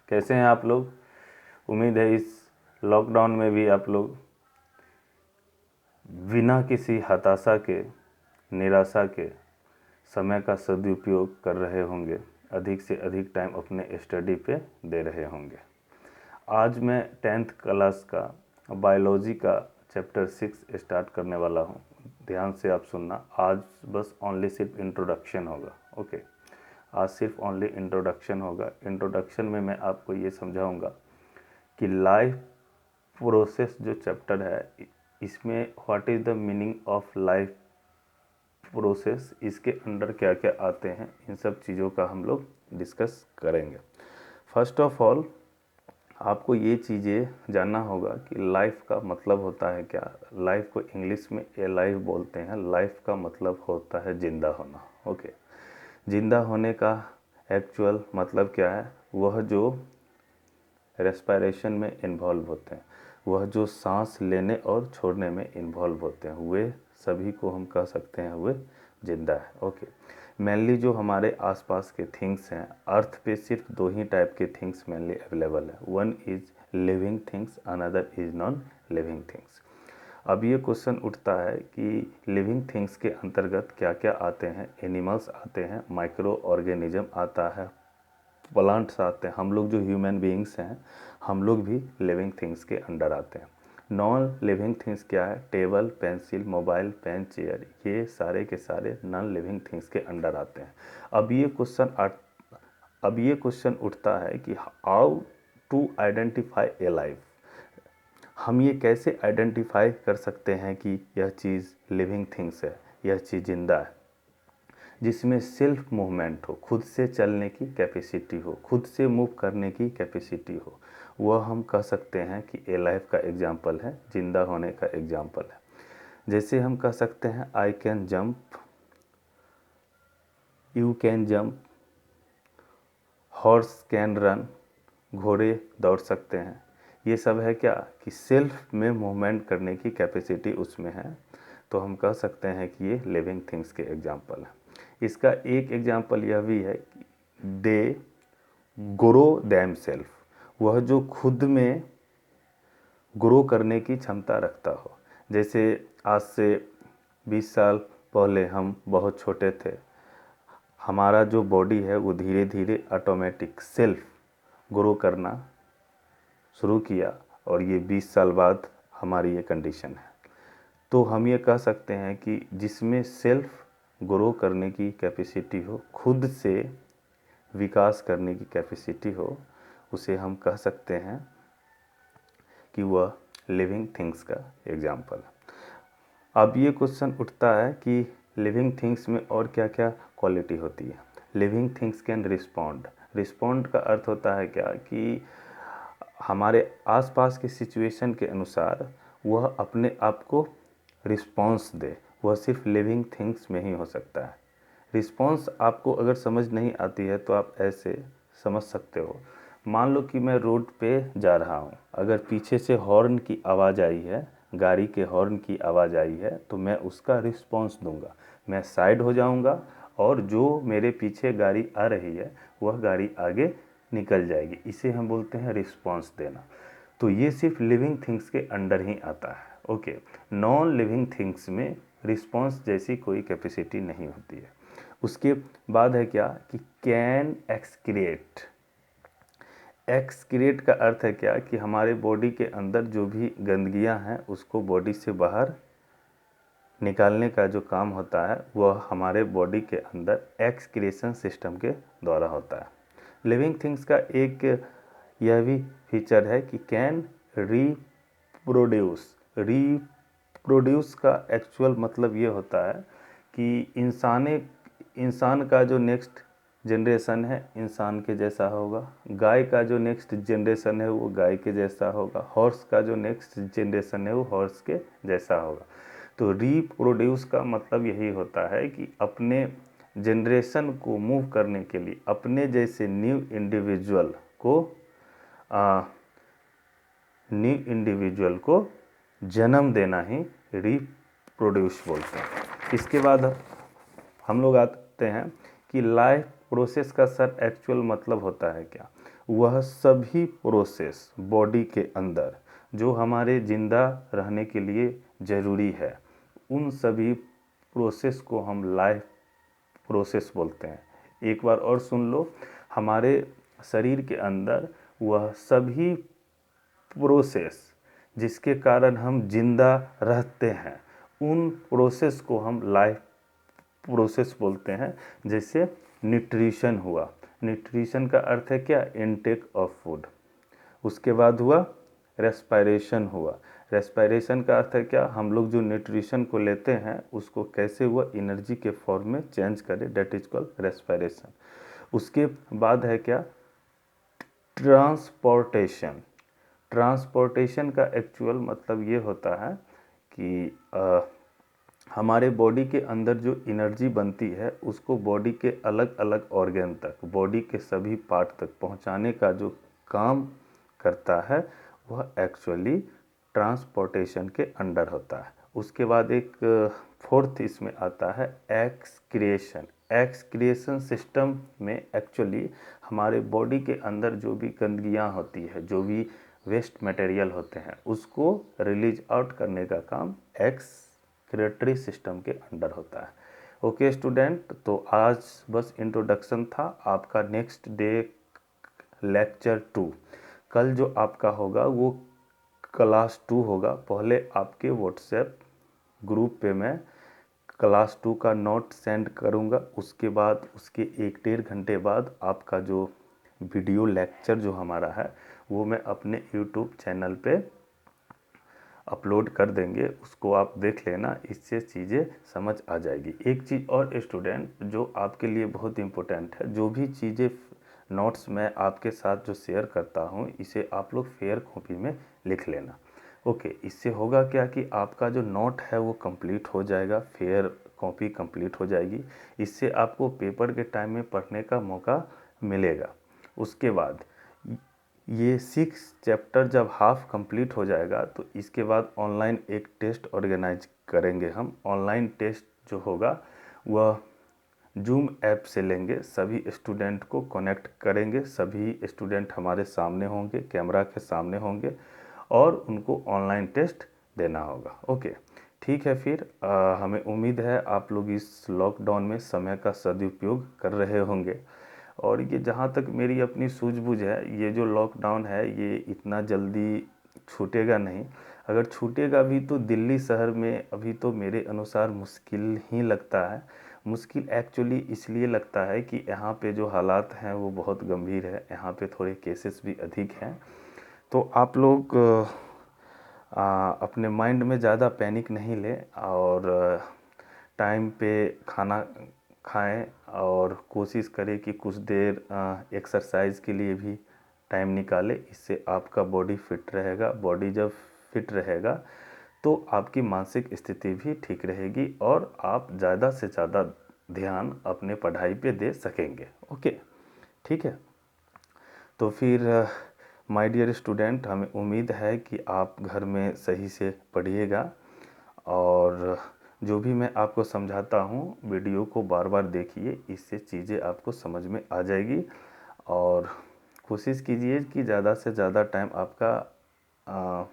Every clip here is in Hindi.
कैसे हैं आप लोग। उम्मीद है इस लॉकडाउन में भी आप लोग बिना किसी हताशा के, निराशा के समय का सदुपयोग कर रहे होंगे, अधिक से अधिक टाइम अपने स्टडी पे दे रहे होंगे। आज मैं 10th क्लास का बायोलॉजी का चैप्टर 6 स्टार्ट करने वाला हूँ। ध्यान से आप सुनना। आज बस ओनली सिर्फ इंट्रोडक्शन होगा। ओके, आज सिर्फ ओनली इंट्रोडक्शन होगा। इंट्रोडक्शन में मैं आपको ये समझाऊंगा कि लाइफ प्रोसेस जो चैप्टर है, इसमें what is the meaning of life process, इसके अंडर क्या क्या आते हैं, इन सब चीज़ों का हम लोग डिस्कस करेंगे। फर्स्ट ऑफ ऑल आपको ये चीज़ें जानना होगा कि लाइफ का मतलब होता है क्या। लाइफ को इंग्लिश में ए लाइफ बोलते हैं। लाइफ का मतलब होता है जिंदा होना। ओके, जिंदा होने का एक्चुअल मतलब क्या है? वह जो रेस्पिरेशन में इन्वॉल्व होते हैं, वह जो सांस लेने और छोड़ने में इन्वॉल्व होते हैं, वे सभी को हम कह सकते हैं वे जिंदा है। ओके, मेनली जो हमारे आसपास के थिंग्स हैं, अर्थ पे सिर्फ दो ही टाइप के थिंग्स मेनली अवेलेबल है। One is living things, another is non living things. अब ये क्वेश्चन उठता है कि लिविंग थिंग्स के अंतर्गत क्या क्या आते हैं। एनिमल्स आते हैं, माइक्रो ऑर्गेनिज्म आता है, प्लांट्स आते हैं। हम लोग जो ह्यूमन बीइंग्स हैं, हम लोग भी लिविंग थिंग्स के अंडर आते हैं। नॉन लिविंग थिंग्स क्या है? Table, pencil, mobile, pen, chair, ये सारे के सारे नॉन लिविंग थिंग्स के अंडर आते हैं। अब ये क्वेश्चन उठता है कि how to identify a life. हम ये कैसे आइडेंटिफाई कर सकते हैं कि यह चीज़ लिविंग थिंग्स है, यह चीज़ जिंदा है, जिसमें सेल्फ मूवमेंट हो, खुद से चलने की कैपेसिटी हो, खुद से मूव करने की कैपेसिटी हो। वह हम कह सकते हैं कि ए लाइफ का एग्जाम्पल है, जिंदा होने का एग्जाम्पल है। जैसे हम कह सकते हैं I can jump, you can jump, horse can run, घोड़े दौड़ सकते हैं। ये सब है क्या कि सेल्फ में मूवमेंट करने की कैपेसिटी उसमें है, तो हम कह सकते हैं कि ये लिविंग थिंग्स के एग्जाम्पल है। इसका एक एग्जाम्पल यह भी है कि दे ग्रो दैम सेल्फ, वह जो खुद में ग्रो करने की क्षमता रखता हो। जैसे आज से 20 साल पहले हम बहुत छोटे थे, हमारा जो बॉडी है वो धीरे धीरे ऑटोमेटिक सेल्फ ग्रो करना शुरू किया, और ये 20 साल बाद हमारी ये कंडीशन है। तो हम ये कह सकते हैं कि जिसमें सेल्फ ग्रो करने की कैपेसिटी हो, खुद से विकास करने की कैपेसिटी हो, उसे हम कह सकते हैं कि वह लिविंग थिंग्स का एग्जाम्पल है। अब ये क्वेश्चन उठता है कि लिविंग थिंग्स में और क्या क्या क्वालिटी होती है। Living things can respond. Respond का अर्थ होता है क्या कि हमारे आसपास के सिचुएशन के अनुसार वह अपने आप को रिस्पॉन्स दे। वह सिर्फ लिविंग थिंग्स में ही हो सकता है। रिस्पॉन्स आपको अगर समझ नहीं आती है तो आप ऐसे समझ सकते हो। मान लो कि मैं रोड पे जा रहा हूँ, अगर पीछे से हॉर्न की आवाज़ आई है, गाड़ी के हॉर्न की आवाज़ आई है, तो मैं उसका रिस्पॉन्स दूंगा। मैं साइड हो जाऊंगा और जो मेरे पीछे गाड़ी आ रही है वह गाड़ी आगे निकल जाएगी। इसे हम बोलते हैं रिस्पॉन्स देना। तो ये सिर्फ लिविंग थिंग्स के अंडर ही आता है। ओके, नॉन लिविंग थिंग्स में रिस्पॉन्स जैसी कोई कैपेसिटी नहीं होती है। उसके बाद है क्या कि कैन एक्सक्रिएट। एक्सक्रिएट का अर्थ है क्या कि हमारे बॉडी के अंदर जो भी गंदगियां हैं उसको बॉडी से बाहर निकालने का जो काम होता है वह हमारे बॉडी के अंदर एक्सक्रिएशन सिस्टम के द्वारा होता है। लिविंग थिंग्स का एक यह भी फीचर है कि कैन रीप्रोड्यूस। रीप्रोड्यूस का एक्चुअल मतलब ये होता है कि इंसान का जो नेक्स्ट जनरेशन है इंसान के जैसा होगा, गाय का जो नेक्स्ट जनरेशन है वो गाय के जैसा होगा, हॉर्स का जो नेक्स्ट जनरेशन है वो हॉर्स के जैसा होगा। तो रीप्रोड्यूस का मतलब यही होता है कि अपने जनरेशन को मूव करने के लिए अपने जैसे न्यू इंडिविजुअल को जन्म देना ही रिप्रोड्यूस बोलते हैं। इसके बाद हम लोग आते हैं कि लाइफ प्रोसेस का सर एक्चुअल मतलब होता है क्या? वह सभी प्रोसेस बॉडी के अंदर जो हमारे ज़िंदा रहने के लिए ज़रूरी है, उन सभी प्रोसेस को हम लाइफ प्रोसेस बोलते हैं। एक बार और सुन लो, हमारे शरीर के अंदर वह सभी प्रोसेस जिसके कारण हम जिंदा रहते हैं, उन प्रोसेस को हम लाइफ प्रोसेस बोलते हैं। जैसे न्यूट्रिशन हुआ, न्यूट्रिशन का अर्थ है क्या? Intake of food. उसके बाद हुआ रेस्पायरेशन हुआ, रेस्पायरेशन का अर्थ है क्या? हम लोग जो न्यूट्रिशन को लेते हैं उसको कैसे हुआ एनर्जी के फॉर्म में चेंज करें, डेट इज कॉल्ड रेस्पायरेशन। उसके बाद है क्या? ट्रांसपोर्टेशन। ट्रांसपोर्टेशन का एक्चुअल मतलब ये होता है कि हमारे बॉडी के अंदर जो एनर्जी बनती है उसको बॉडी के अलग अलग ऑर्गन तक, बॉडी के सभी पार्ट तक पहुंचाने का जो काम करता है वह एक्चुअली ट्रांसपोर्टेशन के अंडर होता है। उसके बाद एक फोर्थ इसमें आता है एक्सक्रिएशन। एक्सक्रिएशन सिस्टम में एक्चुअली हमारे बॉडी के अंदर जो भी गंदगियाँ होती है, जो भी वेस्ट मटेरियल होते हैं, उसको रिलीज आउट करने का काम एक्सक्रिएटरी सिस्टम के अंडर होता है। ओके स्टूडेंट, तो आज बस इंट्रोडक्शन था। आपका नेक्स्ट डे लेक्चर 2 कल जो आपका होगा वो क्लास 2 होगा। पहले आपके व्हाट्सएप ग्रुप पे मैं क्लास 2 का नोट सेंड करूँगा, उसके बाद उसके 1-1.5 घंटे बाद आपका जो वीडियो लेक्चर जो हमारा है वो मैं अपने यूट्यूब चैनल पे अपलोड कर देंगे, उसको आप देख लेना, इससे चीज़ें समझ आ जाएगी। एक चीज़ और स्टूडेंट जो आपके लिए बहुत इम्पोर्टेंट है, जो भी चीज़ें नोट्स मैं आपके साथ जो शेयर करता हूँ इसे आप लोग फेयर कॉपी में लिख लेना। ओके, इससे होगा क्या कि आपका जो नोट है वो कंप्लीट हो जाएगा, फेयर कॉपी कंप्लीट हो जाएगी। इससे आपको पेपर के टाइम में पढ़ने का मौका मिलेगा। उसके बाद ये 6 चैप्टर जब हाफ कंप्लीट हो जाएगा तो इसके बाद ऑनलाइन एक टेस्ट ऑर्गेनाइज करेंगे हम। ऑनलाइन टेस्ट जो होगा वह जूम ऐप से लेंगे, सभी स्टूडेंट को कनेक्ट करेंगे, सभी स्टूडेंट हमारे सामने होंगे, कैमरा के सामने होंगे और उनको ऑनलाइन टेस्ट देना होगा। ओके, ठीक है। फिर हमें उम्मीद है आप लोग इस लॉकडाउन में समय का सदुपयोग कर रहे होंगे। और ये जहाँ तक मेरी अपनी सूझबूझ है, ये जो लॉकडाउन है ये इतना जल्दी छूटेगा नहीं। अगर छूटेगा भी तो दिल्ली शहर में अभी तो मेरे अनुसार मुश्किल ही लगता है। मुश्किल एक्चुअली इसलिए लगता है कि यहाँ पे जो हालात हैं वो बहुत गंभीर है, यहाँ पे थोड़े केसेस भी अधिक हैं। तो आप लोग अपने माइंड में ज़्यादा पैनिक नहीं लें और टाइम पे खाना खाएं और कोशिश करें कि कुछ देर एक्सरसाइज के लिए भी टाइम निकालें। इससे आपका बॉडी फिट रहेगा। बॉडी जब फिट रहेगा तो आपकी मानसिक स्थिति भी ठीक रहेगी और आप ज़्यादा से ज़्यादा ध्यान अपने पढ़ाई पे दे सकेंगे। ओके, ठीक है। तो फिर माय डियर स्टूडेंट, हमें उम्मीद है कि आप घर में सही से पढ़िएगा और जो भी मैं आपको समझाता हूँ वीडियो को बार बार देखिए, इससे चीज़ें आपको समझ में आ जाएगी। और कोशिश कीजिए कि ज़्यादा से ज़्यादा टाइम आपका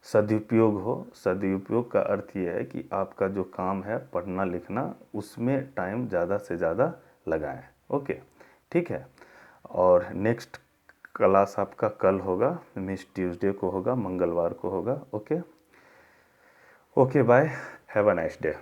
सदुपयोग हो। सदुपयोग का अर्थ ये है कि आपका जो काम है पढ़ना लिखना, उसमें टाइम ज़्यादा से ज़्यादा लगाएं। ओके, ठीक है। और नेक्स्ट क्लास आपका कल होगा, मिस ट्यूसडे को होगा, मंगलवार को होगा। Okay, bye, have a nice day.